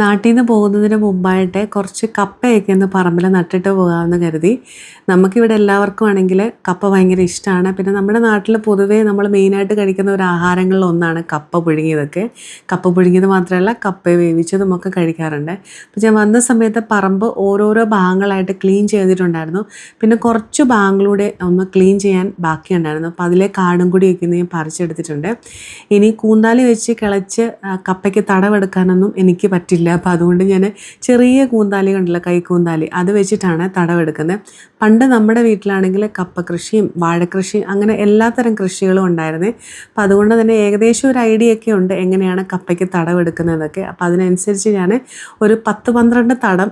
നാട്ടിൽ നിന്ന് പോകുന്നതിന് മുമ്പായിട്ട് കുറച്ച് കപ്പയൊക്കെ ഒന്ന് പറമ്പിൽ നട്ടിട്ട് പോകാമെന്ന് കരുതി. നമുക്കിവിടെ എല്ലാവർക്കും ആണെങ്കിൽ കപ്പ ഭയങ്കര ഇഷ്ടമാണ്. പിന്നെ നമ്മുടെ നാട്ടിൽ പൊതുവേ നമ്മൾ മെയിനായിട്ട് കഴിക്കുന്ന ഒരു ആഹാരങ്ങളിൽ ഒന്നാണ് കപ്പ പുഴുങ്ങിയതൊക്കെ. കപ്പ പുഴുങ്ങിയത് മാത്രമല്ല, കപ്പ വേവിച്ചതുമൊക്കെ കഴിക്കാറുണ്ട്. അപ്പോൾ ഞാൻ വന്ന സമയത്ത് പറമ്പ് ഓരോരോ ഭാഗങ്ങളായിട്ട് ക്ലീൻ ചെയ്തിട്ടുണ്ടായിരുന്നു. പിന്നെ കുറച്ച് ഭാഗങ്ങളൂടെ ഒന്ന് ക്ലീൻ ചെയ്യാൻ ബാക്കിയുണ്ടായിരുന്നു. അപ്പോൾ അതിലെ കാടും കൂടിയൊക്കെ ഞാൻ പറിച്ചെടുത്തിട്ടുണ്ട്. ഇനി കൂന്താലി വെച്ച് കിളച്ച് കപ്പയ്ക്ക് തടവെടുക്കാനൊന്നും എനിക്ക് പറ്റില്ല. അപ്പോൾ അതുകൊണ്ട് ഞാൻ ചെറിയ കൂന്താലി കണ്ടില്ല, കൈക്കൂന്താലി, അത് വെച്ചിട്ടാണ് തടവെടുക്കുന്നത്. പണ്ട് നമ്മുടെ വീട്ടിലാണെങ്കിൽ കപ്പ കൃഷിയും വാഴക്കൃഷിയും അങ്ങനെ എല്ലാത്തരം കൃഷികളും ഉണ്ടായിരുന്നേ. അപ്പോൾ അതുകൊണ്ട് തന്നെ ഏകദേശം ഒരു ഐഡിയ ഒക്കെ ഉണ്ട് എങ്ങനെയാണ് കപ്പയ്ക്ക് തടവെടുക്കുന്നതൊക്കെ. അപ്പോൾ അതിനനുസരിച്ച് ഞാൻ ഒരു 10-12 തടം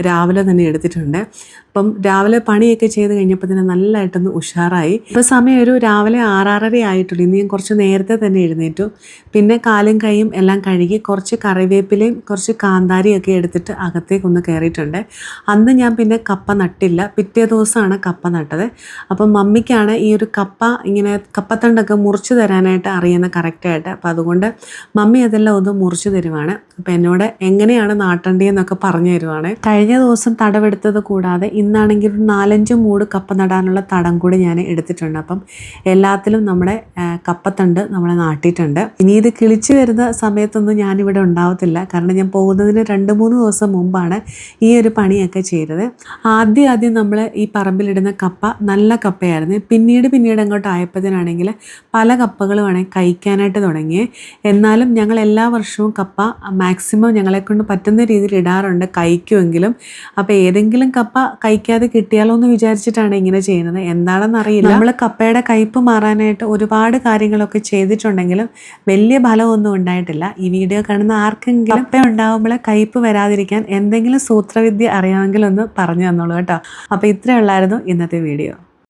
രാവിലെ തന്നെ എടുത്തിട്ടുണ്ട്. അപ്പം രാവിലെ പണിയൊക്കെ ചെയ്ത് കഴിഞ്ഞപ്പോൾ തന്നെ നല്ലതായിട്ടൊന്ന് ഉഷാറായി. ഇപ്പോൾ സമയം ഒരു രാവിലെ 6-6:30 ആയിട്ടുള്ളൂ. ഇന്ന് ഞാൻ കുറച്ച് നേരത്തെ തന്നെ എഴുന്നേറ്റു. പിന്നെ കാലും കൈയും എല്ലാം കഴുകി കുറച്ച് കറിവേപ്പിലയും കുറച്ച് കാന്താരിയൊക്കെ എടുത്തിട്ട് അകത്തേക്കൊന്ന് കയറിയിട്ടുണ്ട്. അന്ന് ഞാൻ പിന്നെ കപ്പ നട്ടില്ല, പിറ്റേ ദിവസമാണ് കപ്പ നട്ടത്. അപ്പം മമ്മിക്കാണ് ഈ ഒരു കപ്പ ഇങ്ങനെ കപ്പത്തണ്ടൊക്കെ മുറിച്ച് തരാനായിട്ട് അറിയുന്ന കറക്റ്റായിട്ട്. അപ്പോൾ അതുകൊണ്ട് മമ്മി അതെല്ലാം ഒന്ന് മുറിച്ച് തരുവാണ്. അപ്പം എന്നോട് എങ്ങനെയാണ് നാട്ടേണ്ടതെന്നൊക്കെ പറഞ്ഞു തരുവാണ്. കഴിഞ്ഞ ദിവസം തടവെടുത്തത് കൂടാതെ ഇന്നാണെങ്കിൽ ഒരു 4-5 മൂട് കപ്പ നടാനുള്ള തടം കൂടി ഞാൻ എടുത്തിട്ടുണ്ട്. അപ്പം എല്ലാത്തിലും നമ്മുടെ കപ്പത്തണ്ട് നമ്മൾ നാട്ടിയിട്ടുണ്ട്. ഇനി ഇത് കിളിച്ച് വരുന്ന സമയത്തൊന്നും ഞാനിവിടെ ഉണ്ടാവത്തില്ല, കാരണം ഞാൻ പോകുന്നതിന് 2-3 ദിവസം മുമ്പാണ് ഈ ഒരു പണിയൊക്കെ ചെയ്തത്. ആദ്യം നമ്മൾ ഈ പറമ്പിലിടുന്ന കപ്പ നല്ല കപ്പയായിരുന്നു. പിന്നീട് അങ്ങോട്ട് ആയപ്പോഴത്തേനാണെങ്കിൽ പല കപ്പകളുമാണെങ്കിൽ കഴിക്കാനായിട്ട് തുടങ്ങി. എന്നാലും ഞങ്ങൾ എല്ലാ വർഷവും കപ്പ മാക്സിമം ഞങ്ങളെക്കൊണ്ട് പറ്റുന്ന രീതിയിൽ ഇടാറുണ്ട്, കഴിക്കുമെങ്കിലും. അപ്പോൾ ഏതെങ്കിലും കപ്പ കഴിക്കാതെ കിട്ടിയാലോ എന്ന് വിചാരിച്ചിട്ടാണ് ഇങ്ങനെ ചെയ്യുന്നത്. എന്താണെന്നറിയില്ല. നമ്മൾ കപ്പയുടെ കയ്പ്പ് മാറാനായിട്ട് ഒരുപാട് കാര്യങ്ങളൊക്കെ ചെയ്തിട്ടുണ്ടെങ്കിലും വലിയ ഫലമൊന്നും ഉണ്ടായിട്ടില്ല. ഈ വീഡിയോ കാണുന്ന ആർക്കെങ്കിലും കപ്പ ഉണ്ടാകുമ്പോൾ കയ്പ്പ് വരാതിരിക്കാൻ എന്തെങ്കിലും സൂത്രവിദ്യ അറിയാമെങ്കിൽ ഒന്ന് പറഞ്ഞു തന്നോളൂ കേട്ടോ. അപ്പോൾ ഇത്രയേ ഉള്ളായിരുന്നു ഇന്നത്തെ വീഡിയോ.